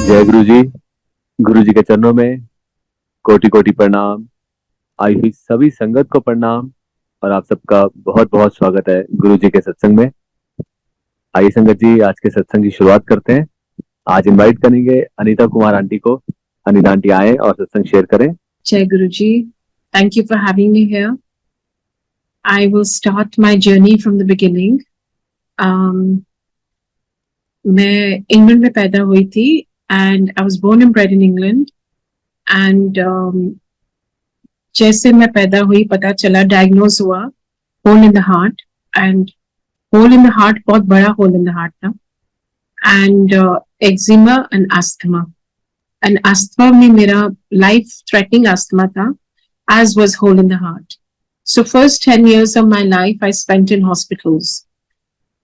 जय गुरु जी। गुरु जी के चरणों में कोटि कोटि प्रणाम। आई हुई सभी संगत को प्रणाम और आप सबका बहुत बहुत स्वागत है गुरु जी के सत्संग में। आइए संगत जी, आज के सत्संग की शुरुआत करते हैं। आज इनवाइट करेंगे अनीता कुमार आंटी को। अनीता आंटी आए और सत्संग शेयर करें। Jai Guruji, thank you for having me here. I will start my journey from the beginning. मैं इंग्लैंड में पैदा हुई थी and I was born and bred in England. And जैसे मैं पैदा हुई पता चला डायग्नोज हुआ hole in the heart and hole in the heart बहुत बड़ा होल इन द हार्ट था and eczema and asthma and asthma में मेरा लाइफ थ्रेटनिंग अस्थमा था as was hole in the heart. So first 10 years of my life I spent in hospitals.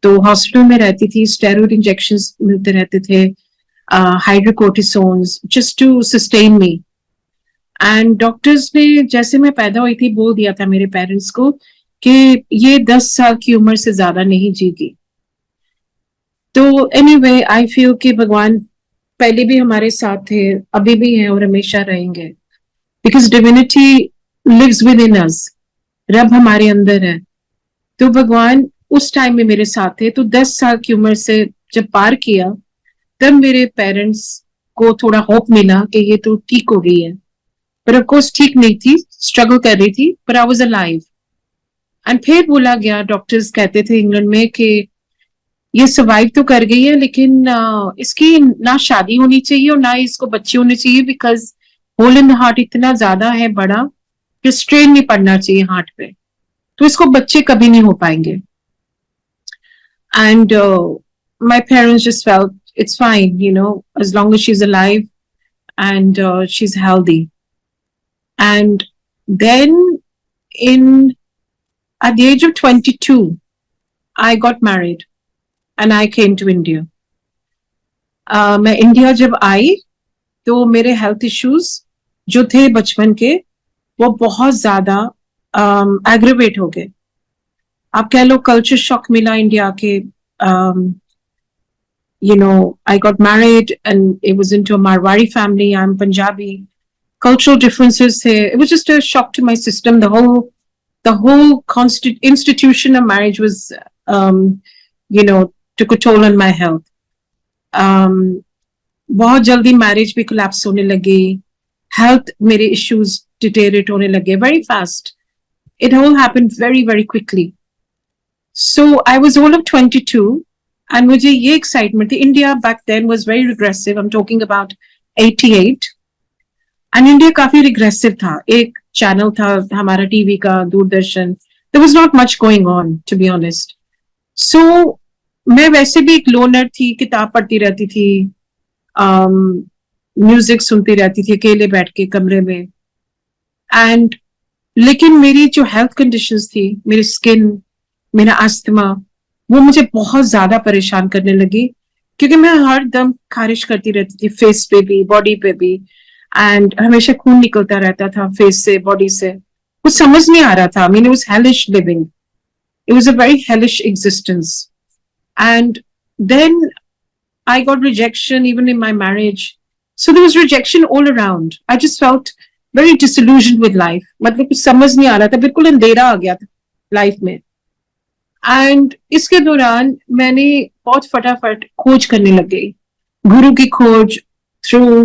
तो hospital में रहती थी, स्टेरॉइड इंजेक्शंस मिलते रहते थे, hydrocortisones just to sustain me. And doctors ने जैसे मैं पैदा हुई थी बोल दिया था मेरे पेरेंट्स को कि ये 10 साल की उम्र से ज्यादा नहीं जीगी. तो एनीवे आई फील कि भगवान पहले भी हमारे साथ थे, अभी भी हैं और हमेशा रहेंगे. Because divinity lives within us, Rab हमारे अंदर है. तो भगवान उस टाइम में मेरे साथ थे. तो 10 साल की उम्र से जब पार किया तब मेरे पेरेंट्स को थोड़ा होप मिला कि ये तो ठीक हो गई है. पर ऑफ कोर्स ठीक नहीं थी, स्ट्रगल कर रही थी, पर आई वाज अलाइव. एंड फिर बोला गया, डॉक्टर्स कहते थे इंग्लैंड में कि ये सर्वाइव तो कर गई है लेकिन इसकी ना शादी होनी चाहिए और ना इसको बच्चे होने चाहिए because hole in the heart इतना ज्यादा है बड़ा कि स्ट्रेन नहीं पड़ना चाहिए हार्ट पे, तो इसको बच्चे कभी नहीं हो पाएंगे. And my parents just felt it's fine, you know, as long as she's alive and she's healthy. And then at the age of 22 I got married and I came to India. मैं India जब आई तो मेरे health issues जो थे बचपन के वो बहुत ज्यादा एग्रेवेट हो गए. आप कह लो कल्चर शॉक मिला इंडिया के. You know, I got married and it was into a Marwari family. I'm Punjabi. Cultural differences here. It was just a shock to my system. The whole institution of marriage was, you know, took a toll on my health. बहुत जल्दी marriage भी collapse होने लगी. Health मेरे issues deteriorate होने लगे very fast. It all happened very, very quickly. So I was all of 22. And मुझे ये एक्साइटमेंट थी. India back then was very regressive. I am talking about 88. And India काफी regressive था. एक channel था हमारा टीवी का, Doordarshan. There was not much going on to be honest. So मैं वैसे भी एक लोनर थी, किताब पढ़ती रहती थी, म्यूजिक सुनती रहती थी अकेले बैठ के कमरे में. एंड लेकिन मेरी जो हेल्थ कंडीशंस थी, मेरी स्किन, मेरा अस्थमा, वो मुझे बहुत ज्यादा परेशान करने लगी क्योंकि मैं हर दम खारिश करती रहती थी, फेस पे भी, बॉडी पे भी. एंड हमेशा खून निकलता रहता था फेस से, बॉडी से. कुछ समझ नहीं आ रहा था. I mean it was hellish living. It was a very hellish existence. And then I got rejection even in my marriage. So there was rejection all around. I just felt very disillusioned with life. मतलब कुछ समझ नहीं आ रहा था, बिल्कुल अंधेरा आ गया था लाइफ में. एंड इसके दौरान मैंने बहुत फटाफट खोज करने लग गई, गुरु की खोज through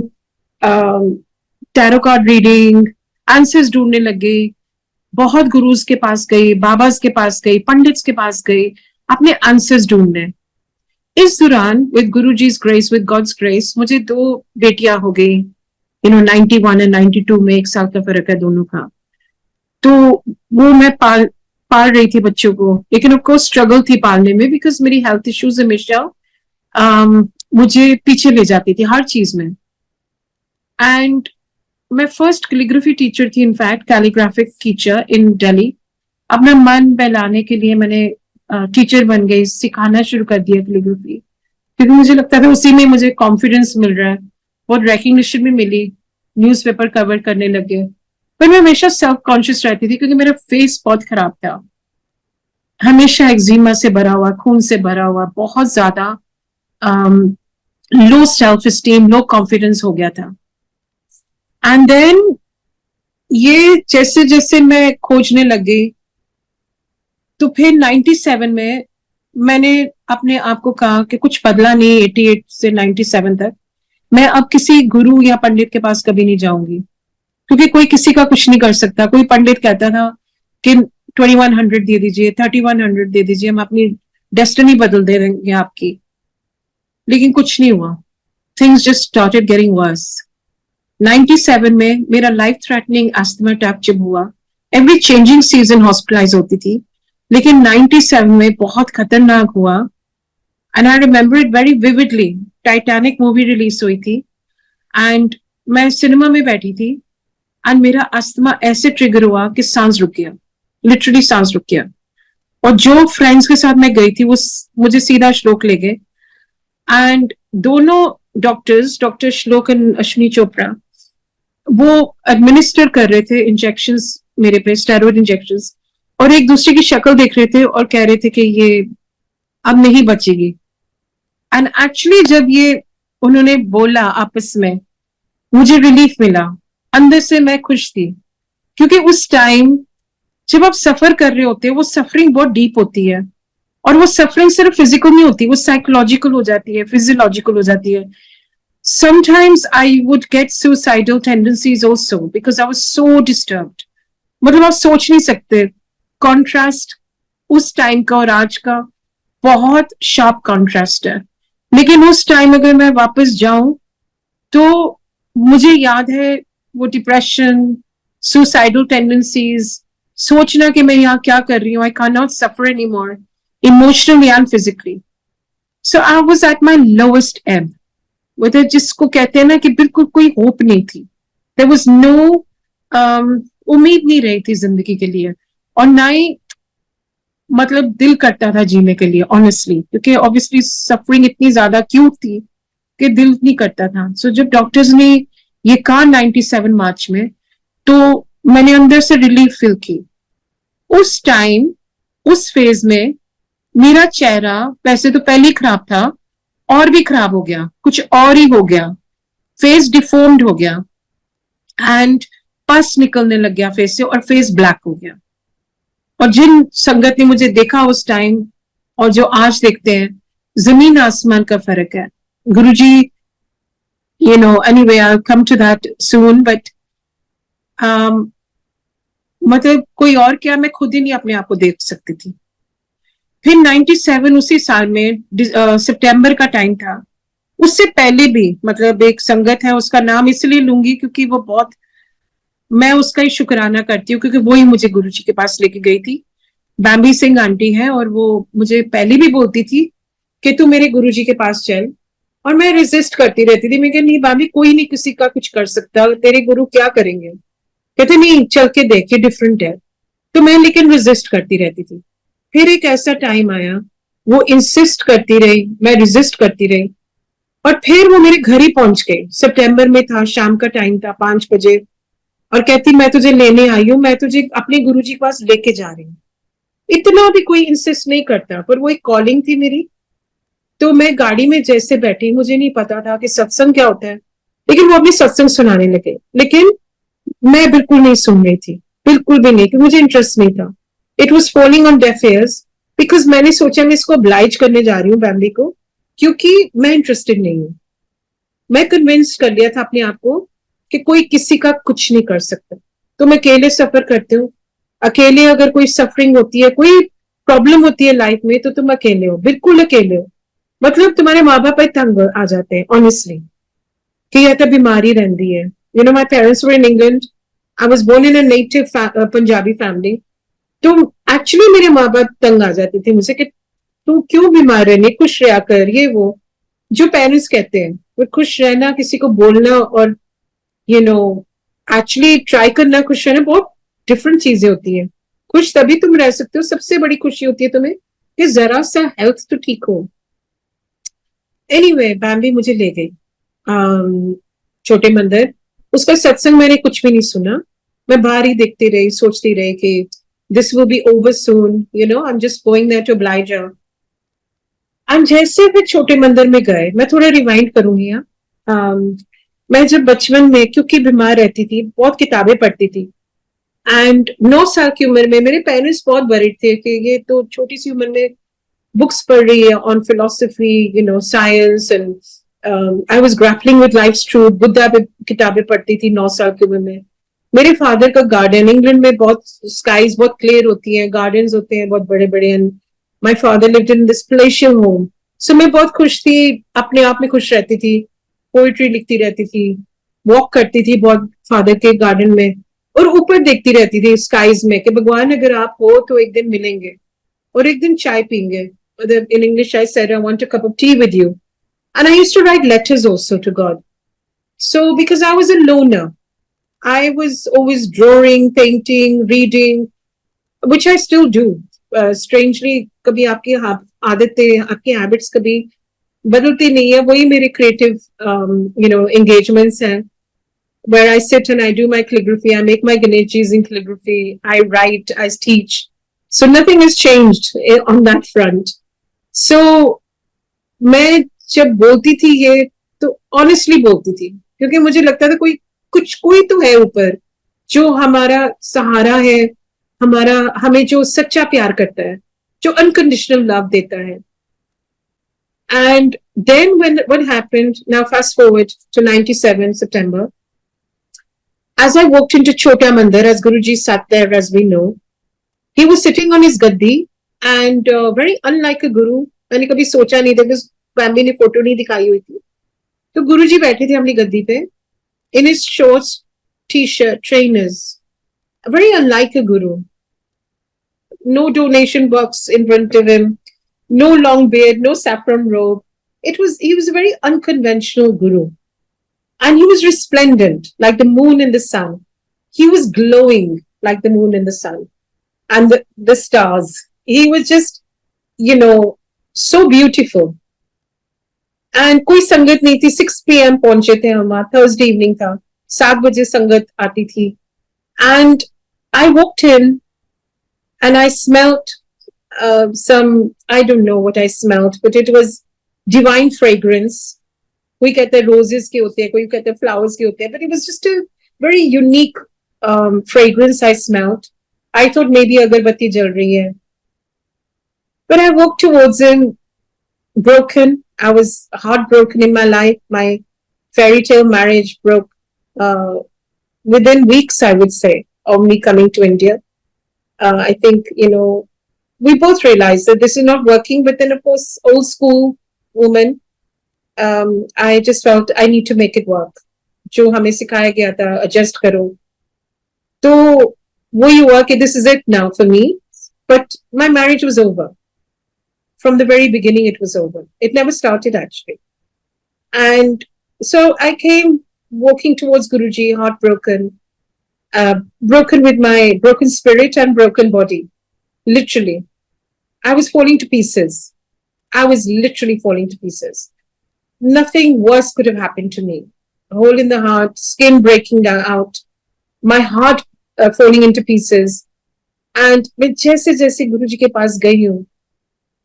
tarot card reading, answers ढूंढने लग गई. बहुत गुरुज के पास गई, बाबाज के पास गई, पंडित्स के पास गई अपने आंसर्स ढूंढने. इस दौरान with Guru जीज grace, with God's grace, मुझे 2 बेटियां हो गई. यू नो 91 एंड 92 में 1 साल का फर्क है दोनों का. तो वो मैं पाल रही थी बच्चों को, लेकिन ऑफ कोर्स स्ट्रगल थी पालने में बिकॉज मेरी हेल्थ इश्यूज हमेशा मुझे पीछे ले जाती थी हर चीज में. एंड मैं फर्स्ट कैलीग्राफी टीचर थी, इनफैक्ट कैलीग्राफिक टीचर इन दिल्ली. अपना मन बहलाने के लिए मैंने टीचर बन गई, सिखाना शुरू कर दिया कैलीग्राफी क्योंकि मुझे लगता था उसी में मुझे कॉन्फिडेंस मिल रहा है. बहुत रिकग्निशन भी मिली, न्यूज़पेपर कवर करने लगे. पर मैं हमेशा सेल्फ कॉन्शियस रहती थी क्योंकि मेरा फेस बहुत खराब था, हमेशा एक्जिमा से भरा हुआ, खून से भरा हुआ, बहुत ज्यादा low self esteem, low confidence हो गया था. एंड देन ये जैसे जैसे मैं खोजने लग गई, तो फिर 97 में मैंने अपने आप को कहा कि कुछ बदला नहीं. 88 से 97 तक मैं अब किसी गुरु या पंडित के पास कभी नहीं जाऊंगी, क्योंकि कोई किसी का कुछ नहीं कर सकता. कोई पंडित कहता था कि 2100 दे दीजिए, 3100 दे दीजिए, हम अपनी डेस्टिनी बदल दे देंगे आपकी. लेकिन कुछ नहीं हुआ. Things just started getting worse. 97 में मेरा लाइफ थ्रेटनिंग अस्थमा अटैक जब हुआ, एवरी चेंजिंग सीजन हॉस्पिटलाइज होती थी, लेकिन 97 में बहुत खतरनाक हुआ. And I remember it very vividly. Titanic movie release हुई थी एंड मैं सिनेमा में बैठी थी एंड मेरा अस्थमा ऐसे ट्रिगर हुआ कि सांस रुक गया, लिटरली सांस रुक गया. और जो फ्रेंड्स के साथ मैं गई थी वो मुझे सीधा श्लोक ले गए. एंड दोनों डॉक्टर्स, डॉक्टर श्लोक एंड अश्विनी चोपड़ा, वो एडमिनिस्टर कर रहे थे इंजेक्शंस मेरे पे, स्टेरॉइड इंजेक्शंस, और एक दूसरे की शक्ल देख रहे थे और कह रहे थे कि ये अब नहीं बचेगी. एंड एक्चुअली जब ये उन्होंने बोला आपस में, मुझे रिलीफ मिला. अंदर से मैं खुश थी, क्योंकि उस टाइम जब आप सफर कर रहे होते हैं वो सफरिंग बहुत डीप होती है. और वो सफरिंग सिर्फ फिजिकल नहीं होती, वो साइकोलॉजिकल हो जाती है, फिजियोलॉजिकल हो जाती है. Sometimes I would get suicidal tendencies also because I was so disturbed. मतलब आप सोच नहीं सकते कॉन्ट्रास्ट उस टाइम का और आज का, बहुत शार्प कॉन्ट्रास्ट है. लेकिन उस टाइम अगर मैं वापस जाऊं तो मुझे याद है वो डिप्रेशन, सुसाइडल टेंडेंसीज, सोचना कि मैं यहाँ क्या कर रही हूँ, I can not suffer any more emotionally and physically. So I was at my lowest and, मतलब जिसको कहते हैं ना कि बिल्कुल कोई होप नहीं थी. देयर वाज नो उम्मीद नहीं रही थी जिंदगी के लिए, और ना ही मतलब दिल करता था जीने के लिए ऑनेस्टली, क्योंकि ऑब्वियसली सफरिंग इतनी ज्यादा क्यूट थी कि दिल नहीं करता था. सो जब डॉक्टर्स ने ये कहा 97 मार्च में, तो मैंने अंदर से रिलीफ फील की. उस टाइम उस फेज में मेरा चेहरा वैसे तो पहले ही खराब था, और भी खराब हो गया, कुछ और ही हो गया. फेस डिफॉर्म्ड हो गया एंड पस निकलने लग गया फेस से, और फेस ब्लैक हो गया. और जिन संगत ने मुझे देखा उस टाइम और जो आज देखते हैं, जमीन आसमान का फर्क है. गुरुजी, you know, anyway, I'll come to that soon, but मतलब कोई और क्या, मैं खुद ही नहीं अपने आप को देख सकती थी. फिर 97 उसी साल में सितंबर का टाइम था. उससे पहले भी मतलब एक संगत है, उसका नाम इसलिए लूंगी क्योंकि वो बहुत, मैं उसका ही शुक्राना करती हूँ, क्योंकि वो ही मुझे गुरुजी के पास लेके गई थी. बैम्बी सिंह आंटी है, और वो मुझे पहले भी बोलती थी कि तू मेरे गुरुजी के पास चल, और मैं रेजिस्ट करती रहती थी. मैं कह नहीं बैम्बी, कोई नहीं किसी का कुछ कर सकता, तेरे गुरु क्या करेंगे. कहते नहीं चल के देख, ये डिफरेंट है. तो मैं लेकिन रेजिस्ट करती रहती थी. फिर एक ऐसा टाइम आया, वो इंसिस्ट करती रही, मैं रेजिस्ट करती रही, और फिर वो मेरे घर ही पहुंच गई. सितंबर में था, शाम का टाइम था, 5 बजे, और कहती मैं तुझे लेने आई हूँ, मैं तुझे अपने गुरुजी के पास लेके जा रही हूँ. इतना भी कोई इंसिस्ट नहीं करता, पर वो एक कॉलिंग थी मेरी. तो मैं गाड़ी में जैसे बैठी, मुझे नहीं पता था कि सत्संग क्या होता है, लेकिन वो अपनी सत्संग सुनाने लगे. लेकिन मैं बिल्कुल नहीं सुन रही थी, बिल्कुल भी नहीं, क्योंकि मुझे इंटरेस्ट नहीं था. It was falling on def years, because मैंने सोचा मैं इसको oblige करने जा रही हूँ फैमिली को, क्योंकि मैं इंटरेस्टेड नहीं हूँ. मैं कन्विंस कर लिया था अपने आप को कि कोई किसी का कुछ नहीं कर सकता. तुम अकेले सफर करते हो, अकेले अगर कोई सफरिंग होती है, कोई प्रॉब्लम होती है लाइफ में, तो तुम अकेले हो, बिल्कुल अकेले हो. मतलब तुम्हारे माँ बाप तंग आ जाते हैं ऑनेस्टली, कि यह तो बीमारी रहती है. You know, my parents were in England, I was born in a native Punjabi family. तो एक्चुअली मेरे माँ बाप तंग आ जाते थे मुझसे कि तू क्यों बीमार रहने, खुश रहा कर, ये वो जो पेरेंट्स कहते हैं. वो खुश रहना, किसी को बोलना, और यू नो एक्चुअली ट्राई करना, खुश रहना बहुत डिफरेंट चीजें होती है. खुश तभी तुम रह सकते हो, सबसे बड़ी खुशी होती है तुम्हें कि जरा सा हेल्थ तो ठीक हो. एनीवे, बैम्बी मुझे ले गई छोटे मंदिर. उसका सत्संग मैंने कुछ भी नहीं सुना. मैं बाहर ही देखती रही, सोचती रही कि this will be over soon, you know, I'm just going there to oblige her. And जैसे फिर छोटे मंदिर में गए, मैं थोड़ा रिवाइंड करूंगी यहाँ। मैं जब बचपन में, क्योंकि बीमार रहती थी, बहुत किताबें पढ़ती थी, एंड 9 साल की उम्र में मेरे पेरेंट्स बहुत वरीड थे कि ये तो छोटी सी उम्र में बुक्स पढ़ रही है on philosophy, science, and I was grappling with life's truth. Buddha पे किताबें पढ़ती थी 9 साल की उम्र में। मेरे फादर का गार्डन, इंग्लैंड में बहुत स्काईज बहुत क्लियर होती हैं, गार्डन्स होते हैं बहुत बड़े बड़े, and my father lived in this palatial home. So मैं बहुत खुश थी, अपने आप में खुश रहती थी, पोइट्री लिखती रहती थी, वॉक करती थी बहुत फादर के गार्डन में, और ऊपर देखती रहती थी स्काईज में कि भगवान अगर आप हो तो एक दिन मिलेंगे और एक दिन चाय पीएंगे। In English, I said, I want a cup of tea with you. And I used to write letters also to God. So, because I was a loner, I was always drawing, painting, reading, which I still do. Strangely, कभी आपकी आदतें, आपकी habits कभी बदलती नहीं है, वही मेरे creative, engagements हैं, where I sit and I do my calligraphy, I make my Ganeshis in calligraphy, I write, I teach. So nothing has changed on that front. So मैं जब बोलती थी ये, तो ऑनेस्टली बोलती थी, क्योंकि मुझे लगता था कोई तो है ऊपर जो हमारा सहारा है, हमें जो सच्चा प्यार करता है, जो अनकंडीशनल लव देता है। And then what happened, now fast forward to 97 September, as I walked into Chota Mandir, as Guruji sat there, as we know, he was sitting on his gaddi, and very unlike a guru, मैंने कभी सोचा नहीं था, because family ने photo नहीं दिखाई हुई थी, तो गुरुजी बैठे थे अपनी गद्दी पे, in his shorts, t-shirt, trainers, very unlike a guru. No donation box in front of him, no long beard, no saffron robe. He was a very unconventional guru. And he was resplendent, like the moon in the sun. He was glowing like the moon in the sun and the stars. He was just, so beautiful. And कोई संगत नहीं थी। 6 PM पहुंचे थे हम, Thursday evening था, 7 बजे संगत आती थी। And I walked in and I smelt some, I don't know what I smelled, but it was divine fragrance. कोई कहते हैं roses के होते हैं, कोई कहते हैं flowers के होते हैं, but it was just a very unique fragrance I smelled. I thought maybe अगरबत्ती जल रही है। But I walked towards him, broken. I was heartbroken in my life. My fairy tale marriage broke within weeks, I would say, of me coming to India. I think, we both realized that this is not working, but then, of course, old school woman, I just felt I need to make it work. जो हमें सिखाया गया था, adjust करो, तो वही हुआ कि this is it now for me. But my marriage was over. From the very beginning, it was over. It never started, actually. And so I came walking towards Guruji, heartbroken, broken with my broken spirit and broken body. Literally. I was falling to pieces. I was literally falling to pieces. Nothing worse could have happened to me. A hole in the heart, skin breaking out, my heart falling into pieces. And मैं जैसे गुरुजी के पास गई हूँ,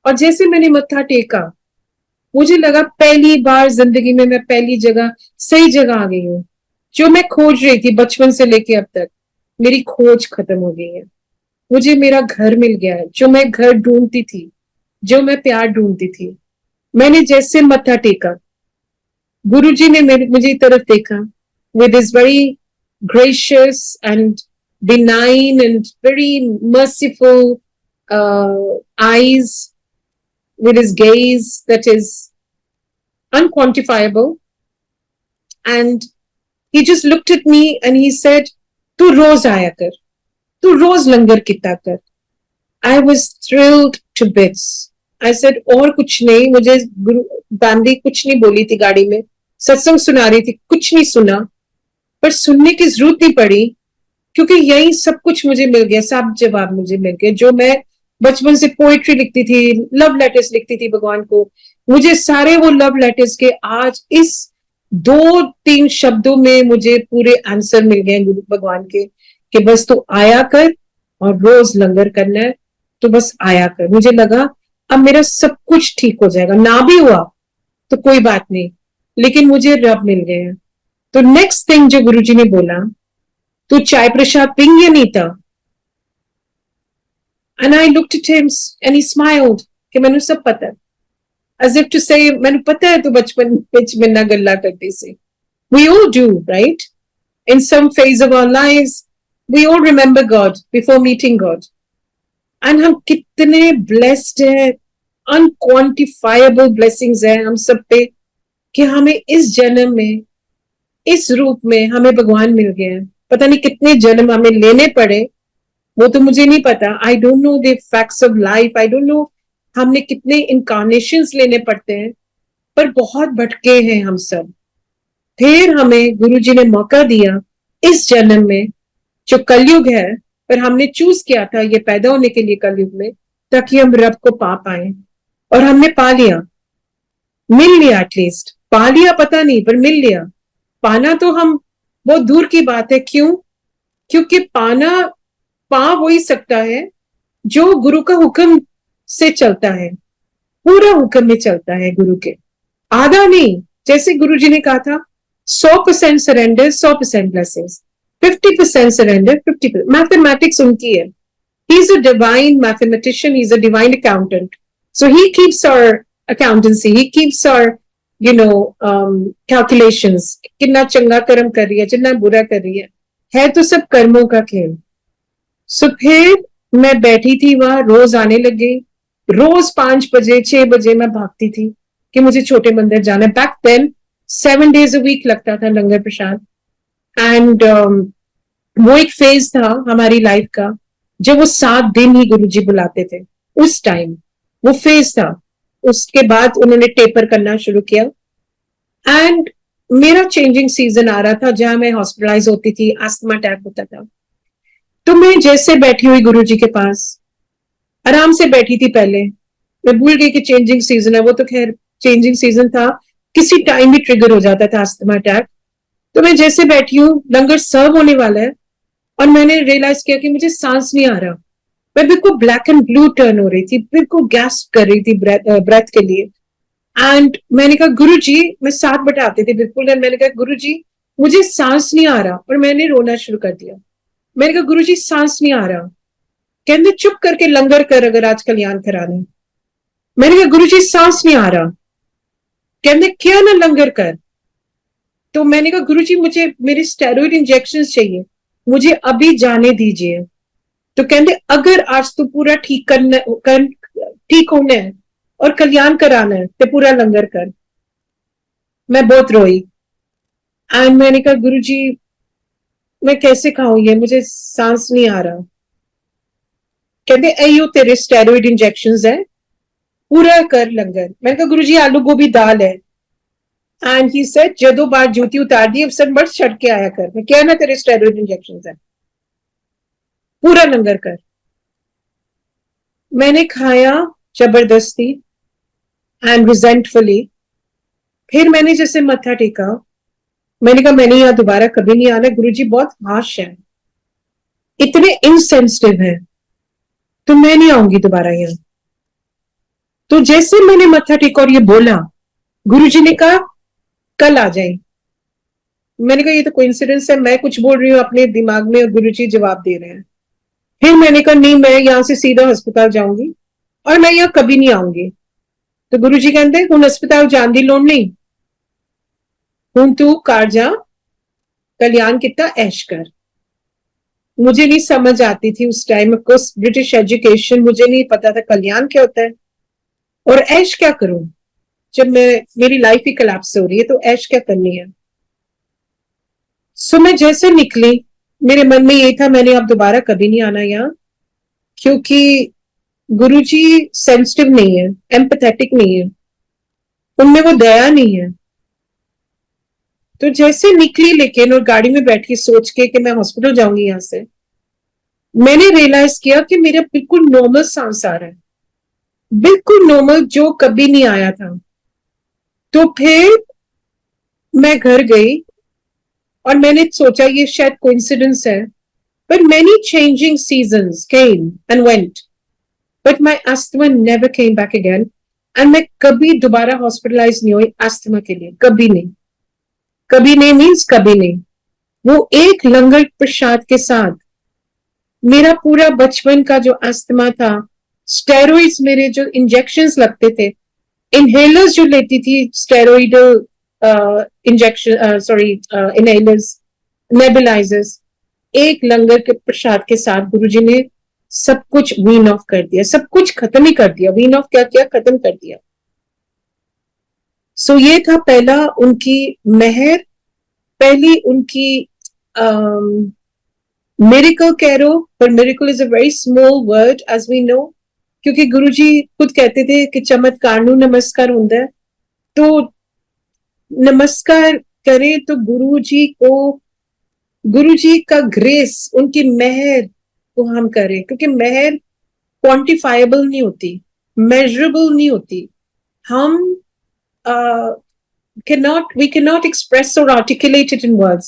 और जैसे मैंने मत्था टेका, मुझे लगा पहली बार जिंदगी में मैं पहली जगह, सही जगह आ गई हूँ। जो मैं खोज रही थी बचपन से लेके अब तक, मेरी खोज खत्म हो गई है। मुझे मेरा घर मिल गया है, जो मैं घर ढूंढती थी, जो मैं प्यार ढूंढती थी। मैंने जैसे मत्था टेका, गुरुजी ने मुझे तरफ देखा, with his very gracious and benign and very merciful eyes, with his gaze that is unquantifiable. And he just looked at me and he said, "Tu roz aaya kar, tu roz langar kitta kar." I was thrilled to bits. I said, और कुछ नहीं, मुझे गुरु दांडी कुछ नहीं बोली थी, गाड़ी में सत्संग सुना रही थी, कुछ नहीं सुना, पर सुनने की जरूरत नहीं पड़ी, क्योंकि यही सब कुछ मुझे मिल गया, सब जवाब मुझे मिल गए। जो मैं बचपन से पोइट्री लिखती थी, लव लेटर्स लिखती थी भगवान को, मुझे सारे वो लव लेटर्स के आज इस 2-3 शब्दों में मुझे पूरे आंसर मिल गए गुरु भगवान के, कि बस तू आया कर और रोज लंगर करना है, तो बस आया कर। मुझे लगा अब मेरा सब कुछ ठीक हो जाएगा, ना भी हुआ तो कोई बात नहीं, लेकिन मुझे रब मिल गए हैं। तो नेक्स्ट थिंग जो गुरुजी ने बोला, तू चाय प्रसाद पिंग या नहीं था? And I looked at him and he smiled कि मैंने सब पता है, as if to say मैंने पता है तू बचपन विच मिन्ना गल्ला करती सी। We all do, right? In some phase of our lives, we all remember God before meeting God. And हम कितने blessed हैं, unquantifiable blessings हैं हम सब पे, कि हमें इस जन्म में, इस रूप में हमें भगवान मिल गए हैं। पता नहीं कितने जन्म हमें लेने पड़े, वो तो मुझे नहीं पता। I don't know the facts of life, I don't know हमने कितने इनकारनेशंस लेने पड़ते हैं, पर बहुत भटके हैं हम सब। फिर हमें गुरुजी ने मौका दिया इस जन्म में, जो कलयुग है, पर हमने चूज किया था ये पैदा होने के लिए कलयुग में, ताकि हम रब को पा पाए। और हमने पा लिया, मिल लिया, एटलीस्ट पा लिया पता नहीं, पर मिल लिया। पाना तो हम बहुत दूर की बात है। क्यों? क्योंकि पाना पा वही सकता है जो गुरु का हुक्म से चलता है, पूरा हुक्म में चलता है गुरु के, आधा नहीं। जैसे गुरु जी ने कहा था 100% सरेंडर, 100% ब्लेसिंग्स, 50% सरेंडर, 50%। मैथमेटिक्स उनकी है। He is a divine mathematician, he is a divine accountant, so he keeps our accountancy, he keeps our calculations. कितना चंगा कर्म कर रही है, जितना बुरा कर रही है तो सब कर्मों का खेल। सो फिर मैं बैठी थी वहां, रोज आने लग गई, रोज 5 बजे 6 बजे मैं भागती थी कि मुझे छोटे मंदिर जाना है। Back then 7 days a week लगता था लंगर प्रसाद। एंड वो एक फेज था हमारी लाइफ का, जब वो 7 दिन ही गुरुजी बुलाते थे। उस टाइम वो फेज था। उसके बाद उन्होंने टेपर करना शुरू किया, एंड मेरा चेंजिंग सीजन आ रहा था, जहां मैं हॉस्पिटलाइज होती थी, अस्थमा अटैक होता था। तो मैं जैसे बैठी हुई गुरुजी के पास, आराम से बैठी थी। पहले मैं भूल गई कि चेंजिंग सीजन है, वो तो खैर चेंजिंग सीजन था, किसी टाइम भी ट्रिगर हो जाता था अस्थमा अटैक। तो मैं जैसे बैठी हूँ, लंगर सर्व होने वाला है, और मैंने रियलाइज किया कि मुझे सांस नहीं आ रहा। मैं बिल्कुल ब्लैक एंड ब्लू टर्न हो रही थी, बिल्कुल गैस्प कर रही थी ब्रेथ के लिए। एंड मैंने कहा गुरु जी, मैं 7 बटे आती थी बिल्कुल, एंड मैंने कहा गुरु जी मुझे सांस नहीं आ रहा, और मैंने रोना शुरू कर दिया। मैंने कहा गुरु जी सांस नहीं आ रहा। कहते चुप करके लंगर कर अगर आज कल्याण कराने। मैंने कहा गुरु जी सांस नहीं आ रहा। कहते क्या ना लंगर कर। तो मैंने कहा गुरु जी मुझे मेरे स्टेरॉइड इंजेक्शन चाहिए, मुझे अभी जाने दीजिए। तो कहते अगर आज तू पूरा ठीक ठीक होना है और कल्याण कराना है तो पूरा लंगर कर। मैं बहुत रोई, एंड मैंने कहा गुरु जी मैं कैसे खाऊं ये, मुझे सांस नहीं आ रहा। कहते अयो तेरे स्टेरॉइड इंजेक्शन है, पूरा कर लंगर। मैंने कहा गुरु जी आलू गोभी दाल है। एंड ही सेड जदों बार जूती उतार दी, अफसर बड़ छट के आया कर। मैं क्या ना तेरे स्टेरॉइड इंजेक्शन है, पूरा लंगर कर। मैंने खाया जबरदस्ती एंड रिजेंटफुली। फिर मैंने जैसे मत्था टेका, मैंने कहा मैंने यहाँ दोबारा कभी नहीं आना, गुरुजी बहुत हाश है, इतने इनसेंसिटिव है, तो मैं नहीं आऊंगी दोबारा यहाँ। तो जैसे मैंने मत्था टेका और ये बोला, गुरुजी ने कहा कल आ जाए। मैंने कहा ये तो कोइंसिडेंस है, मैं कुछ बोल रही हूँ अपने दिमाग में और गुरुजी जवाब दे रहे हैं। फिर मैंने कहा नहीं, मैं यहाँ से सीधा अस्पताल जाऊंगी और मैं यहाँ कभी नहीं आऊंगी। तो गुरुजी कहते हुन अस्पताल जाने की लोड़ नहीं, हुन तू कार जा, कल्याण कितना ऐश कर। मुझे नहीं समझ आती थी उस time, of course British education, मुझे नहीं पता था कल्याण क्या होता है और ऐश क्या करूं। जब मेरी लाइफ ही कोलैप्स हो रही है तो ऐश क्या करनी है। सो मैं जैसे निकली, मेरे मन में यही था मैंने अब दोबारा कभी नहीं आना यहाँ, क्योंकि गुरुजी सेंसिटिव नहीं है, एम्पैथेटिक नहीं है, उनमें वो दया नहीं है। तो जैसे निकली, लेकिन और गाड़ी में बैठी सोच के कि मैं हॉस्पिटल जाऊंगी यहाँ से, मैंने रियलाइज किया कि मेरा बिल्कुल नॉर्मल सांस आ रहा है, बिल्कुल नॉर्मल, जो कभी नहीं आया था। तो फिर मैं घर गई और मैंने सोचा ये शायद कोइंसिडेंस है, but many changing seasons came and went. But my asthma never came back again, and मैं कभी दोबारा हॉस्पिटलाइज नहीं हुई अस्थमा के लिए, कभी नहीं, कभी नहीं मीन्स कभी नहीं। वो एक लंगर प्रसाद के साथ मेरा पूरा बचपन का जो अस्थमा था, स्टेरॉइड्स, मेरे जो इंजेक्शंस लगते थे, इनहेलर्स जो लेती थी, steroidal injection, sorry inhalers, nebulizers, एक लंगर के प्रसाद के साथ गुरुजी ने सब कुछ वीन ऑफ कर दिया, सब कुछ खत्म ही कर दिया। वीन ऑफ क्या किया? खत्म कर दिया। सो ये था पहला उनकी मेहर, पहली उनकी मिरेकल कह रो, पर miracle is a very small word as we know, क्योंकि गुरुजी खुद कहते थे कि चमत्कार नु नमस्कार होता है। तो नमस्कार करें तो गुरुजी का ग्रेस, उनकी मेहर को हम करें, क्योंकि मेहर क्वांटिफाइबल नहीं होती, मेजरेबल नहीं होती। हम we cannot express or articulate it in words.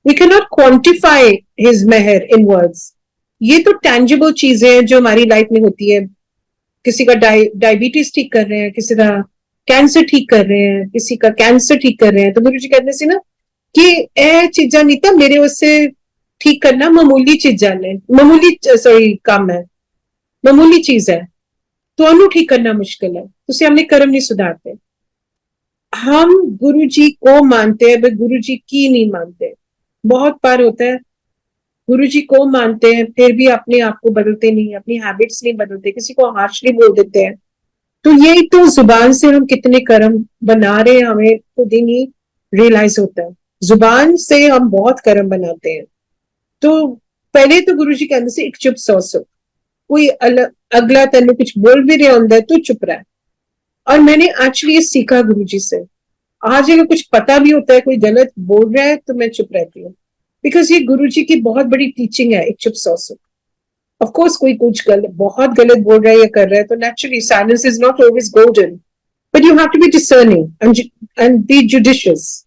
We cannot quantify his meher in words. ये तो tangible चीजें हैं जो हमारी लाइफ में होती है। किसी का डायबिटीज ठीक कर रहे हैं, किसी का कैंसर ठीक कर रहे हैं, किसी का कैंसर ठीक कर रहे हैं, तो गुरुजी कहते सी ना कि ए चीजा नहीं था मेरे उससे ठीक करना मामूली चीजा ने, मामूली सॉरी काम है, मामूली चीज है, तो ठीक करना मुश्किल है, तो हमने कर्म नहीं सुधारते। हम गुरुजी को मानते हैं, बट गुरुजी की नहीं मानते। बहुत बार होता है गुरुजी को मानते हैं, फिर भी अपने आप को बदलते नहीं, अपनी हैबिट्स नहीं बदलते, किसी को हार्शली बोल देते हैं। तो यही तो जुबान से हम कितने कर्म बना रहे हैं, हमें खुद ही नहीं रियलाइज होता है। जुबान से हम बहुत कर्म बनाते हैं। तो पहले तो गुरुजी कहते से एक चुप सौ सुख, कोई अगला तेन कुछ बोल भी रहा होता है तो चुप रहा है। और मैंने एक्चुअली ये सीखा गुरुजी से। आज अगर कुछ पता भी होता है, कोई गलत बोल रहा है, तो मैं चुप रहती हूँ, बिकॉज ये गुरुजी की बहुत बड़ी टीचिंग है, एक चुप सौ सुख। ऑफ कोर्स कोई कुछ बहुत गलत बोल रहा है या कर रहा है, तो naturally silence is not always golden, but you have to be discerning and be judicious.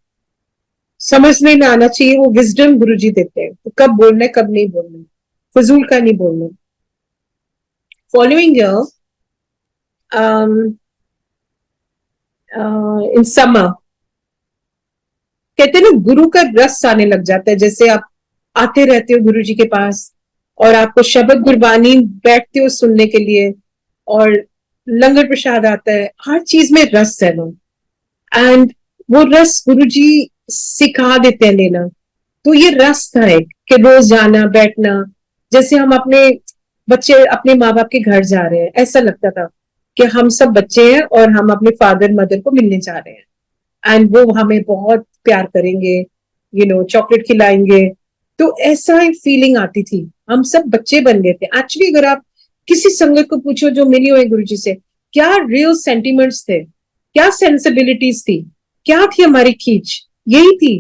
समझने में आना चाहिए, वो विजडम गुरुजी देते हैं, तो कब बोलना है कब नहीं बोलना, फजूल का नहीं बोलना। फॉलोइंग ईयर इन समर, कहते हैं ना गुरु का रस आने लग जाता है। जैसे आप आते रहते हो गुरु जी के पास और आपको शब्द गुरबानी बैठते हो सुनने के लिए, और लंगर प्रसाद आता है, हर चीज में रस है ना, एंड वो रस गुरु जी सिखा देते हैं लेना। तो ये रस था एक कि रोज जाना बैठना, जैसे हम अपने बच्चे अपने माँ बाप के घर जा रहे हैं, ऐसा लगता था कि हम सब बच्चे हैं और हम अपने फादर मदर को मिलने जा रहे हैं, एंड वो हमें बहुत प्यार करेंगे, चॉकलेट खिलाएंगे। तो ऐसा ही फीलिंग आती थी, हम सब बच्चे बन गए थे। एक्चुअली अगर आप किसी संगत को पूछो जो मिली हुई गुरुजी से, क्या रियल सेंटिमेंट्स थे, क्या सेंसिबिलिटीज थी, क्या थी हमारी खींच, यही थी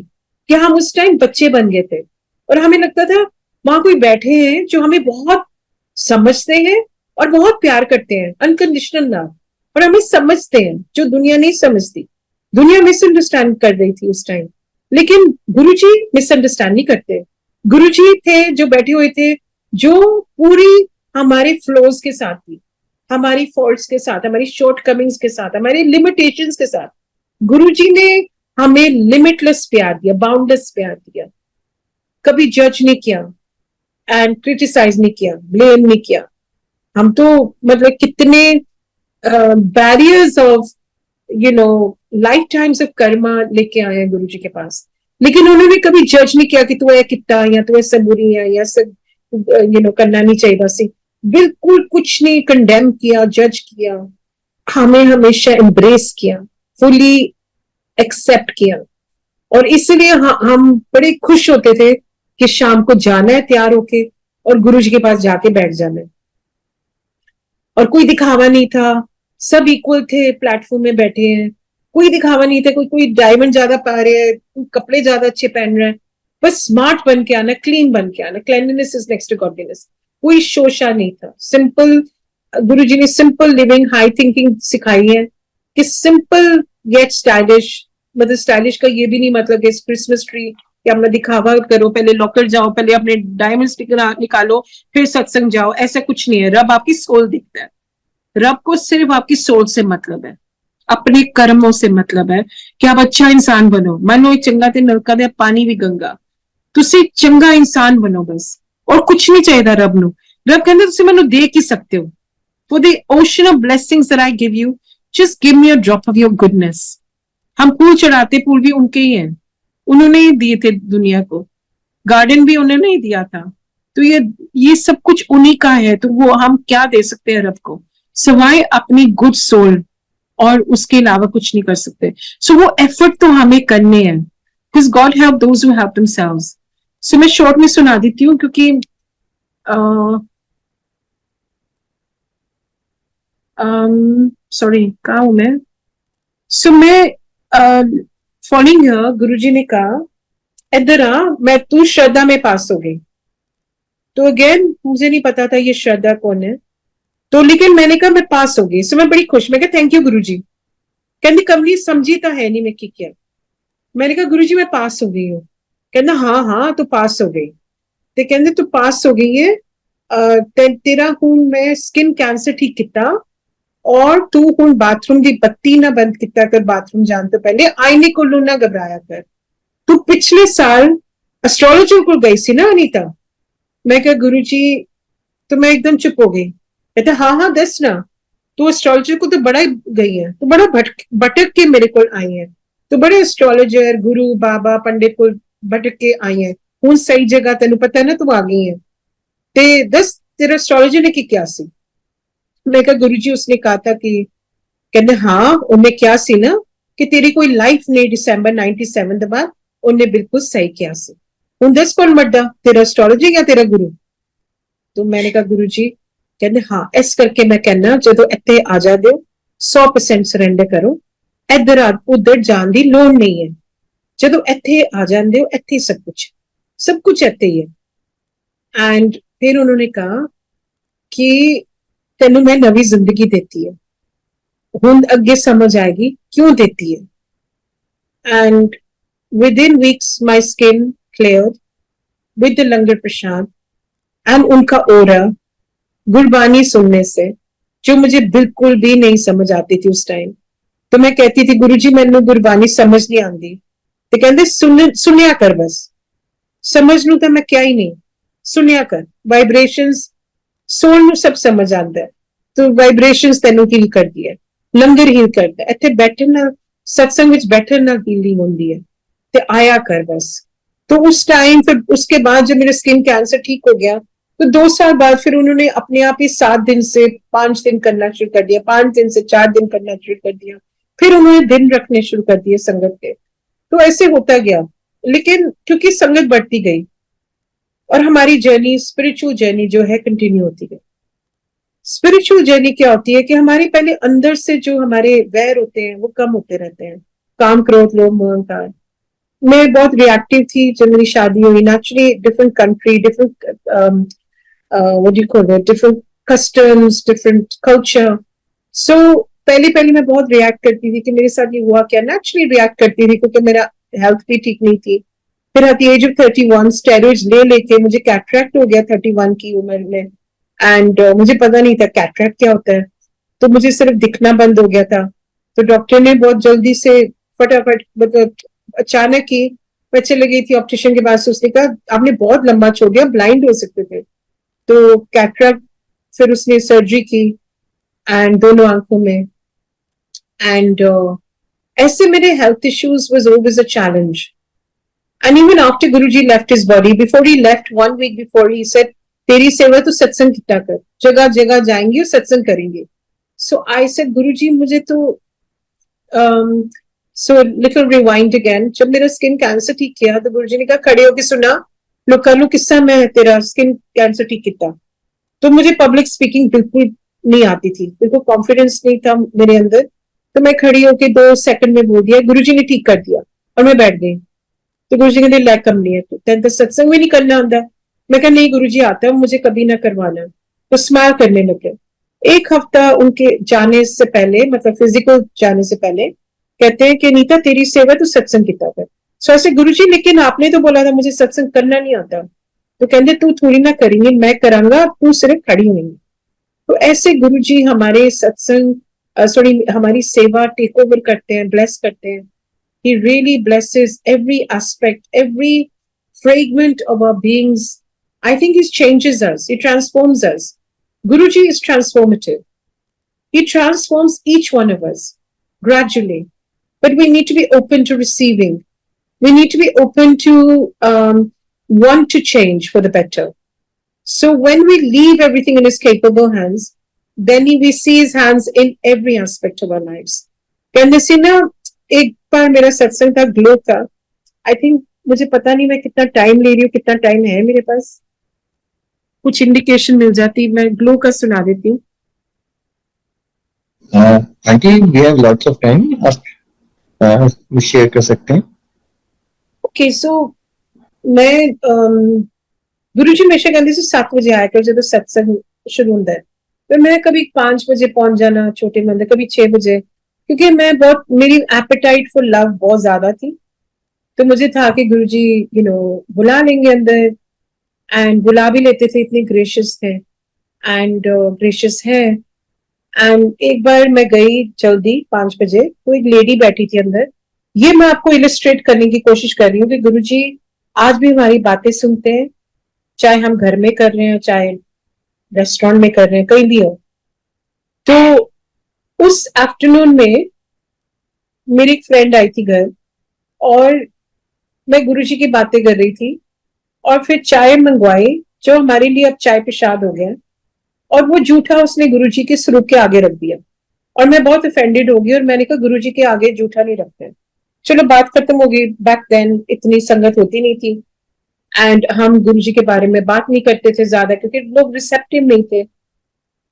कि हम उस टाइम बच्चे बन गए थे, और हमें लगता था वहां कोई बैठे हैं जो हमें बहुत समझते हैं और बहुत प्यार करते हैं, अनकंडीशनल लव, और हमें समझते हैं जो दुनिया नहीं समझती। दुनिया मिसअंडरस्टैंड कर रही थी उस टाइम, लेकिन गुरुजी मिसअंडरस्टैंड नहीं करते। गुरुजी थे जो बैठे हुए थे, जो पूरी हमारे फ्लोज के साथ थी, हमारी फॉल्ट्स के साथ, हमारी शॉर्ट कमिंग्स के साथ, हमारी लिमिटेशंस के साथ। गुरुजी ने हमें लिमिटलेस प्यार दिया, बाउंडलेस प्यार दिया, कभी जज नहीं किया एंड क्रिटिसाइज नहीं किया, ब्लेम नहीं किया। हम तो मतलब कितने barriers of life times of Karma लेके आए हैं गुरु जी के पास, लेकिन उन्होंने कभी जज नहीं किया कि तू है कितना, या तू ऐसा बुरी है, या सब करना नहीं चाहिए सी। बिल्कुल कुछ नहीं कंडेम किया, जज किया, हमें हमेशा एम्ब्रेस किया, फुली एक्सेप्ट किया। और इसलिए हम बड़े खुश होते थे कि शाम को जाना है तैयार होके और गुरु जी के पास जाके बैठ जाना है। और कोई दिखावा नहीं था, सब इक्वल थे, प्लेटफॉर्म में बैठे हैं, कोई दिखावा नहीं था, कोई डायमंड ज्यादा पा रहे हैं, कोई कपड़े ज्यादा अच्छे पहन रहे हैं, बस स्मार्ट बन के आना, क्लीन बन के आना, cleanliness is next to godliness. कोई शोशा नहीं था, सिंपल। गुरुजी ने सिंपल लिविंग हाई थिंकिंग सिखाई है कि सिंपल गेट स्टाइलिश। मतलब स्टाइलिश का ये भी नहीं मतलब कि क्रिसमस ट्री कि अपना दिखावा करो, पहले लॉकर जाओ, पहले अपने डायमंड स्टिकर निकालो, फिर सत्संग जाओ, ऐसा कुछ नहीं है। रब आपकी सोल दिखता है, रब को सिर्फ आपकी सोच से मतलब है, अपने कर्मों से मतलब है कि आप अच्छा इंसान बनो। मान लो चंगा ते नलका दे पानी भी गंगा, ਤੁਸੀਂ ਚੰਗਾ ਇਨਸਾਨ ਬਣੋ ਬਸ, ਔਰ ਕੁਝ ਨਹੀਂ ਚਾਹੀਦਾ ਰੱਬ ਨੂੰ। ਰੱਬ ਕਹਿੰਦਾ ਤੁਸੀਂ ਮੈਨੂੰ ਦੇ ਕੀ ਸਕਦੇ ਹੋ? For the ocean of blessings that I give you, just give me a drop of your goodness. हम फूल चढ़ाते, फूल भी उनके ही हैं, उन्होंने ही दिए थे दुनिया को, गार्डन भी उन्होंने ही दिया था, तो ये सब कुछ उन्हीं का है। तो वो हम क्या दे सकते हैं रब को सिवाय अपनी गुड सोल, और उसके अलावा कुछ नहीं कर सकते। सो वो एफर्ट तो हमें करने हैं, because God help those who help themselves. सो मैं शॉर्ट में सुना देती हूँ क्योंकि सॉरी कहा हूं मैं। सो मैं फॉलोइंग गुरुजी ने कहा इधर आ, मैं तू श्रद्धा में पास हो गई। तो अगेन मुझे नहीं पता था ये श्रद्धा कौन है, तो लेकिन मैंने कहा मैं पास हो गई। सो मैं बड़ी खुश, मैं कहा थैंक यू गुरुजी। कहती कमली समझी तो है नहीं मैं की क्या। मैंने कहा गुरुजी मैं पास हो गई हूँ। कहना हाँ हाँ तू पास हो गई। ਤੇ ਕਹਿੰਦੇ ਤੂੰ ਪਾਸ ਹੋ ਗਈ ਹੈ, ਤੇ ਤੇਰਾ ਹੁਣ ਮੈਂ ਸਕਿਨ ਕੈਂਸਰ ਠੀਕ ਕੀਤਾ, ਔਰ ਤੂੰ ਹੁਣ ਬਾਥਰੂਮ ਦੀ ਬੱਤੀ ਨਾ ਬੰਦ ਕੀਤਾ ਕਰ ਬਾਥਰੂਮ ਜਾਣ ਤੋਂ ਪਹਿਲੇ, ਆईने ਕੋਲੋਂ ਨਾ ਘਬਰਾਇਆ ਕਰ। ਤੂੰ ਪਿਛਲੇ ਸਾਲ एस्ट्रोलॉजर को गई सी ना अनीता। मैं कहा गुरु जी, तो मैं एकदम चुप हो गई। कहता हाँ हाँ दस ना, तू एस्ट्रोलॉजर को तो बड़ा गई है, तो बड़ा भटक के मेरे को आई है, तो बड़े एस्ट्रोलॉजर गुरु बाबा पंडित को भटक के आई है, हूं सही जगह तेन पता है ना तू आ गई है, ते दस तेरा एस्ट्रोलॉजर ने की क्या सी। मैं कहा गुरु जी उसने कहा था कि, कहते हाँ उन्हें क्या सी ना कि तेरी कोई लाइफ नहीं दिसंबर 97 के बाद उन्हें बिल्कुल सही किया सी। हूं दस कौन मरदा, तेरा एस्ट्रोलॉजर या तेरा गुरु। तो मैंने कहा गुरु जी, कहते हाँ इस करके मैं कहना जो इतने आ जा दो 100% सरेंडर करो, इधर उधर जान की लोड़ नहीं है। जो इतने आ जाते हो इतने सब कुछ इतने ही है। एंड फिर उन्होंने कहा कि तेनू मैं नवी जिंदगी देती है, हुण अगे समझ आएगी क्यों देती है। And with in weeks my skin clear with the langar Prasad and उनका ओरा, गुरबानी सुनने से जो मुझे बिल्कुल भी नहीं समझ आती थी उस टाइम। तो मैं कहती थी गुरु जी मैनू गुरबानी समझ नहीं आती, तो कहते सुनिया कर बस, समझ नू तो मैं क्या ही नहीं, सुनिया कर, वाइब्रेशंस सोल नू सब समझ आता है, तो वाइब्रेशंस तेनू हील करती है, लंगर हील करता है, इत्थे बैठन नाल सत्संग विच बैठन नाल हीलिंग होंदी है, ते आया कर बस। तो उस टाइम फिर उसके बाद जब मेरा स्किन कैंसर ठीक हो गया, तो 2 साल बाद फिर उन्होंने अपने आप ही 7 दिन से 5 दिन करना शुरू कर दिया, 5 दिन से 4 दिन करना शुरू कर दिया, फिर उन्होंने दिन रखने शुरू कर दिए संगत के। तो ऐसे होता गया, लेकिन क्योंकि संगत बढ़ती गई और हमारी जर्नी स्पिरिचुअल जर्नी जो है कंटिन्यू होती गई। स्पिरिचुअल जर्नी क्या होती है कि हमारे पहले अंदर से जो हमारे वैर होते हैं वो कम होते रहते हैं, काम क्रोध लोभ मोह अहंकार। मैं बहुत रिएक्टिव थी जब मेरी शादी हुई, naturally different country, different what do you call it, different customs, different culture. So पहले मैं बहुत रिएक्ट करती थी कि मेरे साथ ये हुआ क्या, नेचुरली रिएक्ट करती थी क्योंकि मेरा हेल्थ भी ठीक नहीं थी। फिर at the age of 31 steroids ले लेके मुझे कैटरैक्ट हो गया 31 की उम्र में, एंड मुझे पता नहीं था कैटरैक्ट क्या होता है, तो मुझे सिर्फ दिखना बंद हो गया था। तो डॉक्टर ने बहुत जल्दी से फटाफट मतलब अचानक ही मैं चली गई थी ऑप्टिशियन के पास, उसने कहा आपने बहुत लंबा छोड़ दिया, ब्लाइंड हो सकते थे। तो कैटरैक्ट फिर उसने सर्जरी की एंड दोनों आंखों में, एंड ऐसे मेरे health issues was always a challenge. And even after Guruji left his body, before he left 1 week before he said तेरी सेवा तो सत्संग किया कर, जगह जगह जाएंगे और सत्संग करेंगे। सो आई सेड गुरुजी मुझे तो सो लिटिल रिवाइंड अगेन, जब मेरा स्किन कैंसर ठीक किया तो गुरुजी ने कहा खड़े होके सुना लो कर लो किस्सा मैं तेरा स्किन कैंसर ठीक किया। तो मुझे पब्लिक स्पीकिंग बिल्कुल नहीं आती थी, बिल्कुल कॉन्फिडेंस नहीं था मेरे अंदर। तो मैं खड़ी होके 2 सेकंड में बोल दिया गुरुजी ने ठीक कर दिया, और मैं बैठ गई। तो गुरुजी कहते लैक कम नहीं है, तो तेन सत्संग में नहीं करना आता। मैं कहा नहीं गुरुजी आता है, मुझे कभी ना करवाना। तो स्माइल करने लगे। 1 हफ्ता उनके जाने से पहले, मतलब फिजिकल जाने से पहले, कहते हैं कि नीता तेरी सेवा तो सत्संग किया कर। सो ऐसे गुरुजी लेकिन आपने तो बोला था मुझे सत्संग करना नहीं आता। तो कहते तू थोड़ी ना करेंगी, मैं करांगा, तू सिर्फ खड़ी हुई। तो ऐसे गुरुजी हमारे सत्संग सॉरी हमारी सेवा टेक ओवर करते हैं, ब्लेस करते हैं. He really blesses every aspect, every fragment of our beings. I think he changes us, he transforms us. Guruji is transformative. He transforms each one of us gradually. But we need to be open to receiving. We need to be open to want to change for the better. So when we leave everything in his capable hands, then we see his hands in every aspect of our lives. कहने से ना एक बार मेरा सत्संग था glow का. I think मुझे पता नहीं मैं कितना टाइम ले रही हूँ, कितना टाइम है मेरे पास, कुछ इंडिकेशन मिल जाती. मैं ग्लो का सुना देती हूँ. Aunty we have lots of time, आप शेयर कर सकते हैं. ओके सो मैं गुरुजी हमेशा कहते से 7 बजे आया कर जब सत्संग शुरू होता है. तो मैं कभी 5 बजे पहुंच जाना छोटे मंदिर, कभी 6 बजे, क्योंकि मैं बहुत, मेरी एपेटाइट फॉर लव बहुत ज्यादा थी. तो मुझे था कि गुरुजी बुला लेंगे अंदर, एंड बुला भी लेते थे, इतने ग्रेशियस थे एंड ग्रेशियस है. एंड एक बार मैं गई जल्दी 5 बजे, तो एक लेडी बैठी थी अंदर. ये मैं आपको इलिस्ट्रेट करने की कोशिश कर रही हूँ कि गुरुजी आज भी हमारी बातें सुनते हैं, चाहे हम घर में कर रहे हैं, चाहे रेस्टोरेंट में कर रहे हैं, कहीं भी हो. तो उस आफ्टरनून में मेरी एक फ्रेंड आई थी घर, और मैं गुरुजी की बातें कर रही थी, और फिर चाय मंगवाई जो हमारे लिए अब चाय पेशाब हो गया, और वो जूठा उसने गुरुजी के स्वरूप के आगे रख दिया. और मैं बहुत ऑफेंडेड हो गई, और मैंने कहा गुरुजी के आगे जूठा नहीं रखते. चलो बात खत्म हो गई. बैक देन इतनी संगत होती नहीं थी, एंड हम गुरुजी के बारे में बात नहीं करते थे ज्यादा, क्योंकि लोग रिसेप्टिव नहीं थे.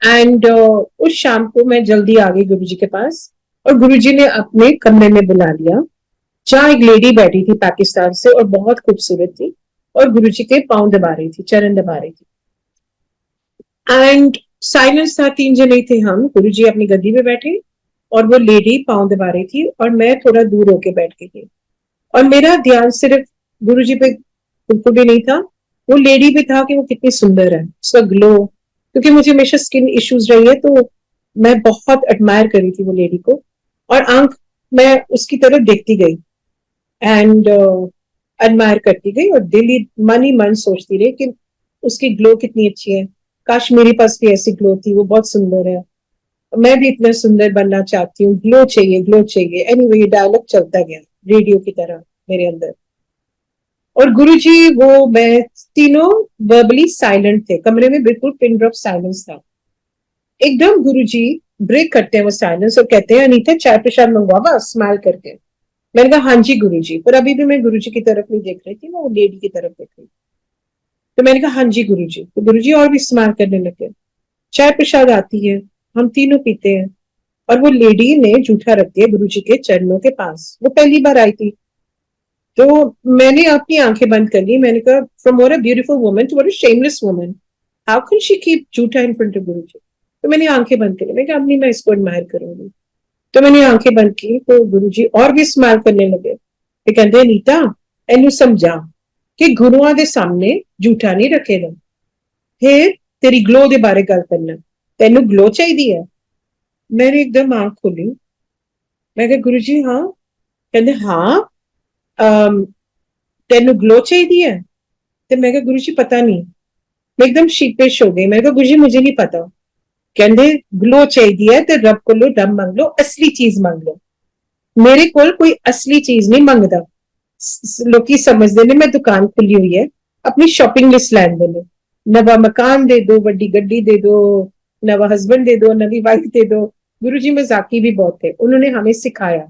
एंड उस शाम को मैं जल्दी आ गई गुरुजी के पास, और गुरुजी ने अपने कमरे में बुला लिया, जहाँ एक लेडी बैठी थी पाकिस्तान से, और बहुत खूबसूरत थी, और गुरुजी के पांव दबा रही थी, चरण दबा रही थी. एंड साइलेंस था, 3 जने थे हम. गुरुजी अपनी गद्दी पे बैठे, और वो लेडी पांव दबा रही थी, और मैं थोड़ा दूर होके बैठ के थी, और मेरा ध्यान सिर्फ गुरुजी पे बिल्कुल भी नहीं था, वो लेडी पे था कि वो कितनी सुंदर है, उसका ग्लो. क्योंकि मुझे हमेशा स्किन इश्यूज रही है, तो मैं बहुत एडमायर करी थी वो लेडी को, और आंख मैं उसकी तरफ देखती गई एंड एडमायर करती गई, और दिल ही मन सोचती रही कि उसकी ग्लो कितनी अच्छी है, काश मेरे पास भी ऐसी ग्लो थी, वो बहुत सुंदर है, मैं भी इतना सुंदर बनना चाहती हूँ, ग्लो चाहिए, ग्लो चाहिए. एनीवे ये डायलॉग चलता गया रेडियो की तरह मेरे अंदर. और गुरुजी, वो मैं तीनों वर्बली साइलेंट थे कमरे में, बिल्कुल पिन ड्रॉप साइलेंस था. एकदम गुरुजी ब्रेक करते हैं वो साइलेंस, और कहते हैं अनीता चाय प्रसाद मंगवा, बस स्माइल करके. मैंने कहा हाँ जी गुरुजी, पर अभी भी मैं गुरुजी की तरफ नहीं देख रही थी, मैं वो लेडी की तरफ देख रही थी. तो मैंने कहा हाँ जी गुरुजी. तो गुरुजी और भी स्माइल करने लगे. चाय प्रसाद आती है, हम तीनों पीते हैं, और वो लेडी ने जूठा रख दिया गुरुजी के चरणों के पास. वो पहली बार आई थी, तो मैंने अपनी आंखें बंद कर ली. मैंने कहा from what a beautiful woman to what a shameless woman, how can she keep जूठा इन फ्रंट ऑफ गुरुजी. तो मैंने आंखें बंद कर ली. मैं कहा अब नहीं मैं इसको एडमायर करूंगी. तो मैंने आंखें बंद की, तो गुरुजी और भी स्माइल करने लगे. ते कहते नीता एनू समझा कि गुरुआ दे सामने जूठा नहीं रखेगा, फिर तेरी ग्लो दे बारे गल करना, तेनू ग्लो चाहिए है. मैंने एकदम आंख खोली. मैं कहा गुरुजी हाँ. कहते हाँ तेनू ग्लो चाहिए है. तो मैं कहा गुरुजी पता नहीं. मैं एकदम शीपिश हो गई. मैं कहा गुरुजी मुझे नहीं पता. कहते ग्लो चाहिए है तो रब को लो, रब मंग लो, असली चीज मंग लो. मेरे को कोई असली चीज नहीं मंगदा. लोग समझते ने मैं दुकान खुली हुई है अपनी शॉपिंग लिस्ट लैन दे, नवा मकान दे दो, बड़ी गड्डी दे दो, नवा हस्बैंड दे दो, नवी वाइफ दे दो. गुरुजी मजाकी भी बहुत थे. उन्होंने हमें सिखाया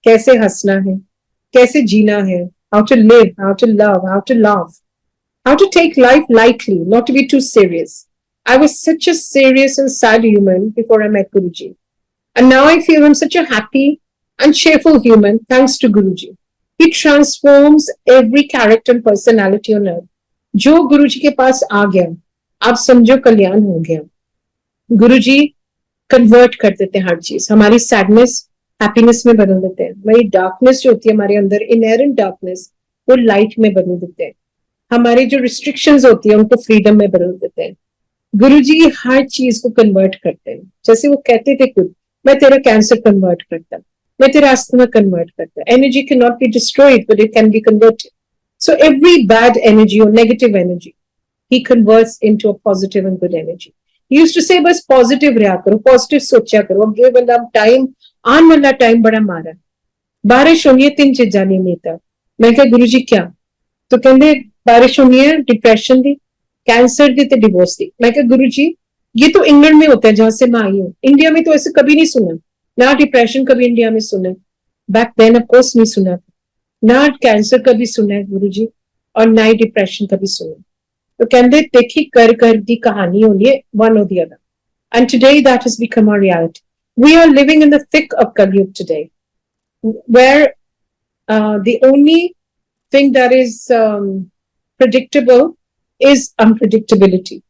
कैसे हंसना है, कैसे जीना है, how to live, how to love, how to laugh, how to take life lightly, not to be too serious. I was such a serious and sad human before I met Guruji. And now I feel I'm such a happy and cheerful human thanks to Guruji. He transforms every character and personality on earth. जो गुरुजी के पास आ गया, आप समझो कल्याण हो गया. गुरुजी convert कर देते हैं हर चीज. हमारी सैडनेस हैप्पीनेस में बदल देते हैं. वही डार्कनेस जो होती है हमारे अंदर, इनहेरेंट डार्कनेस, वो लाइट में बदल देते हैं. हमारी जो रिस्ट्रिक्शंस होती है उनको फ्रीडम में बदल देते हैं. गुरुजी हर चीज को कन्वर्ट करते हैं। जैसे वो कहते थे खुद, मैं तेरा कैंसर कन्वर्ट करता, मैं तेरा अस्थमा कन्वर्ट करता। Energy can not be destroyed but it can be converted. So every bad energy और negative energy he converts into a positive and good energy. He used to say बस positive रहा करो, positive सोचा करो। अगे वाला time, आने वाला टाइम बड़ा मारा, बारिश होनी है 3 चीजा नहीं लेता। मैं क्या गुरु जी क्या? तो कहते बारिश होनी है डिप्रेशन दी, कैंसर दी, डिवोर्स दी। मैं क्या गुरु जी ये तो इंग्लैंड में होता है जहां से मैं आई हूँ, इंडिया में तो ऐसे कभी नहीं सुना, ना डिप्रेशन कभी इंडिया में सुना, बैक देन ऑफ कोर्स नहीं सुना, ना कैंसर कभी सुना है गुरु जी, और ना ही डिप्रेशन कभी सुना। तो कहते देखी कर कर दी कहानी होनी है, one or the other. And today that has become our reality. We are living in the thick of Kali Yuga today, where the only thing that is predictable is unpredictability.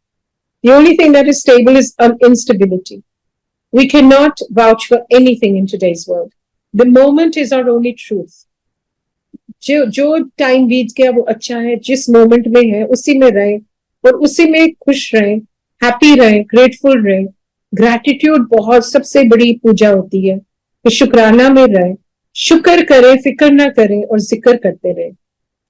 The only thing that is stable is instability. We cannot vouch for anything in today's world. The moment is our only truth. जो time बीत गया वो अच्छा है, जिस moment में है उसी में रहे और उसी में खुश रहे, हैप्पी रहे, ग्रेटफुल रहे। ग्रैटिट्यूड बहुत सबसे बड़ी पूजा होती है कि शुक्राना में रहे, शुक्र करे, फिक्र ना करे और जिक्र करते रहे।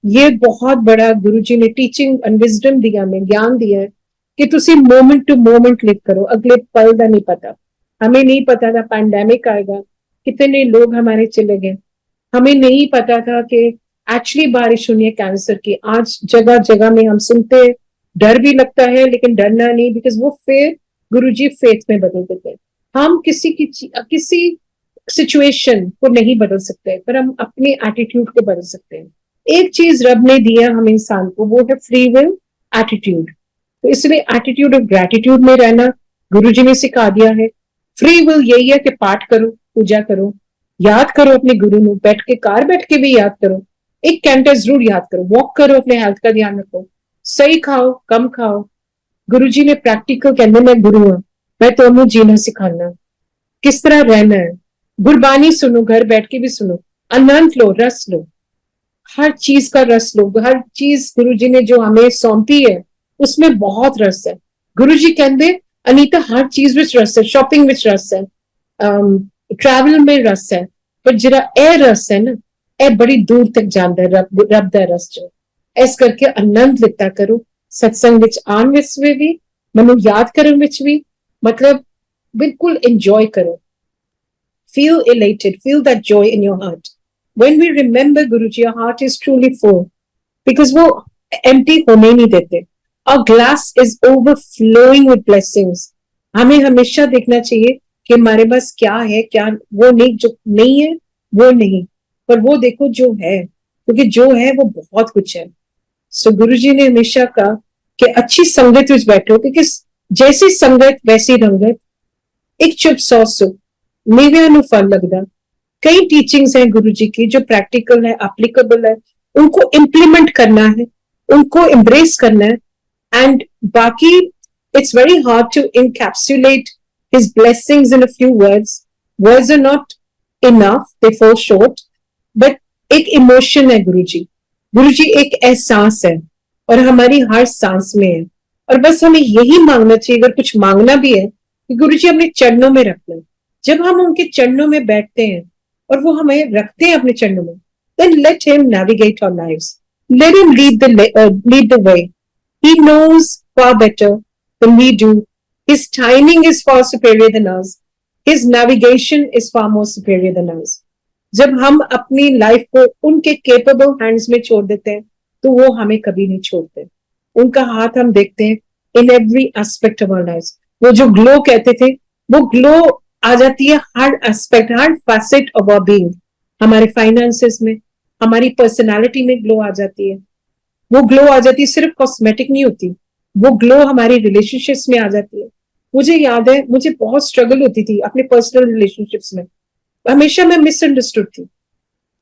ये बहुत बड़ा गुरुजी ने टीचिंग एंड विजडम दिया, में ज्ञान दिया है कि तुसी मोमेंट टू मोमेंट लिव करो। अगले पल का नहीं पता, हमें नहीं पता था पैंडेमिक आएगा, कितने लोग हमारे चले गए, हमें नहीं पता था कि एक्चुअली बारिश होनी है कैंसर की। आज जगह जगह में हम सुनते हैं, डर भी लगता है लेकिन डरना नहीं, बिकॉज वो फेथ गुरुजी फेथ में बदल देते हैं। हम किसी सिचुएशन को नहीं बदल सकते, पर हम अपने एटीट्यूड को बदल सकते हैं। एक चीज रब ने दिया हम इंसान को, वो है फ्री विल एटीट्यूड। तो इसलिए एटीट्यूड ऑफ ग्रेटिट्यूड में रहना गुरुजी ने सिखा दिया है। फ्री विल यही है कि पाठ करो, पूजा करो, याद करो अपने गुरु ਨੂੰ, बैठ के कार बैठ के भी याद करो, 1 घंटा जरूर याद करो, वॉक करो, अपने हेल्थ का ध्यान रखो, सही खाओ कम खाओ। गुरुजी ने प्रैक्टिकल कहते मैं गुरु हूं, मैं तुम्हें जीना सिखाना, किस तरह रहना है। गुरबानी सुनो, घर बैठ के भी सुनो, आनंद लो, रस लो, हर चीज का रस लो। हर चीज गुरुजी ने जो हमें सौंपी है उसमें बहुत रस है। गुरुजी कहते अनीता हर चीज विच रस है, शॉपिंग विच रस है, ट्रैवल में रस है, पर जरा ए रस है ना, ए बड़ी दूर तक जाता है, रब दा रस जो। इस करके आनंद लिता करो सत्संग विच आन विच भी, मनु याद करन विच भी, मतलब बिल्कुल एंजॉय करो। Feel elated, feel that joy in your heart. When we remember Guruji, our heart is truly full, because वो empty होने नहीं देते। Our glass is overflowing with blessings. हमें हमेशा देखना चाहिए कि हमारे पास क्या है, क्या वो नहीं, जो नहीं है वो नहीं, पर वो देखो जो है, क्योंकि जो है वो बहुत कुछ है। सो गुरुजी ने हमेशा कहा कि अच्छी संगत में बैठो, क्योंकि जैसी संगत वैसी रंगत, एक चुप 100 सुख, मेवे नु फल लगदा। कई टीचिंग्स हैं गुरुजी की जो प्रैक्टिकल है, एप्लीकेबल है, उनको इम्प्लीमेंट करना है, उनको एम्ब्रेस करना है। एंड बाकी it's very hard to encapsulate his blessings in a few words. Words are not enough, they fall short. But एक इमोशन है गुरुजी, गुरुजी एक एहसास है और हमारी हर सांस में है। और बस हमें यही मांगना चाहिए, अगर कुछ मांगना भी है कि गुरुजी अपने चरणों में रखना। जब हम उनके चरणों में बैठते हैं और वो हमें रखते हैं अपने चरणों में, then let him navigate our lives. Let him lead the way. He knows far better than we do. His timing is far superior than us. His navigation is far more superior than us. जब हम अपनी life को उनके capable hands में छोड़ देते हैं तो वो हमें कभी नहीं छोड़ते। उनका हाथ हम देखते हैं in every aspect of our life. वो जो ग्लो कहते थे, वो ग्लो आ जाती है हर एस्पेक्ट, हर फैसेट ऑफ आवर बीइंग। हमारे फाइनेंसेस में, हमारी पर्सनालिटी में ग्लो आ जाती है। वो ग्लो आ जाती है, सिर्फ कॉस्मेटिक नहीं होती, वो ग्लो हमारी रिलेशनशिप्स में आ जाती है। मुझे याद है, मुझे बहुत स्ट्रगल होती थी अपने पर्सनल रिलेशनशिप्स में, हमेशा मैं मिसअंडरस्टूड थी।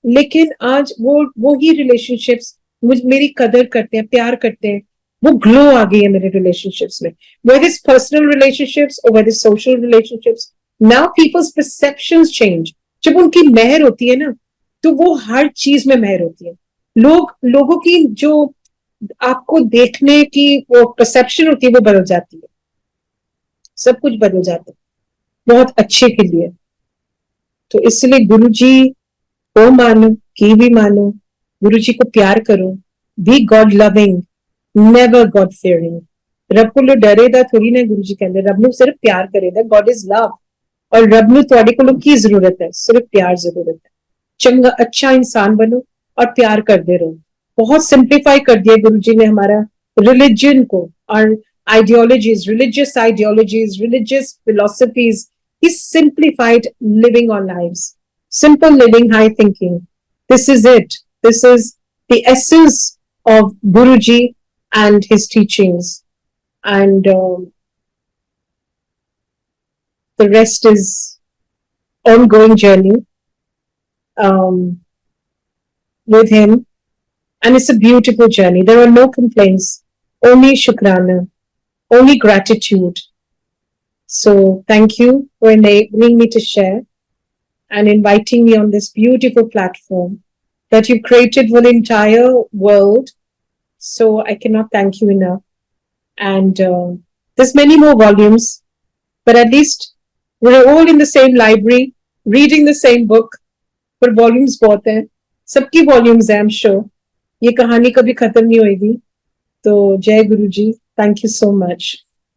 लेकिन आज वो ही रिलेशनशिप्स मेरी कदर करते हैं, प्यार करते हैं, वो ग्लो आ गई है मेरे रिलेशनशिप्स में, whether it's personal relationships or whether it's social relationships. Now people's perceptions change. जब उनकी मेहर होती है ना, तो वो हर चीज में मेहर होती है। लोगों की जो आपको देखने की वो परसेप्शन होती है वो बदल जाती है। सब कुछ बदल जाता है बहुत अच्छे के लिए। तो इसलिए गुरु जी को मानो, की भी मानो, गुरु जी को प्यार करो, be God loving, never God fearing। रब को डरे दा थोड़ी ना, गुरु जी कहते रब ਨੂੰ सिर्फ प्यार करे दा, गॉड इज लव। और रब ਨੂੰ ਤੁਹਾਡੇ ਕੋਲੋਂ ਕੀ ਜ਼ਰੂਰਤ है, सिर्फ प्यार जरूरत है। चंगा अच्छा इंसान बनो और प्यार करते रहो। बहुत सिंप्लीफाई कर दिया गुरु जी ने हमारा रिलीजन को, और ideologies, religious philosophies, he simplified living our lives, simple living, high thinking. This is it. This is the essence of Guruji and his teachings. And the rest is ongoing journey with him. And it's a beautiful journey. There are no complaints, only shukrana, only gratitude. So thank you for enabling me to share and inviting me on this beautiful platform that you created for the entire world. So I cannot thank you enough. And there's many more volumes, but at least we're all in the same library, reading the same book. पर volumes बहुत हैं, सबकी volumes हैं, I'm sure. ये कहानी कभी खत्म नहीं होगी। तो जय गुरु जी, थैंक यू सो मच।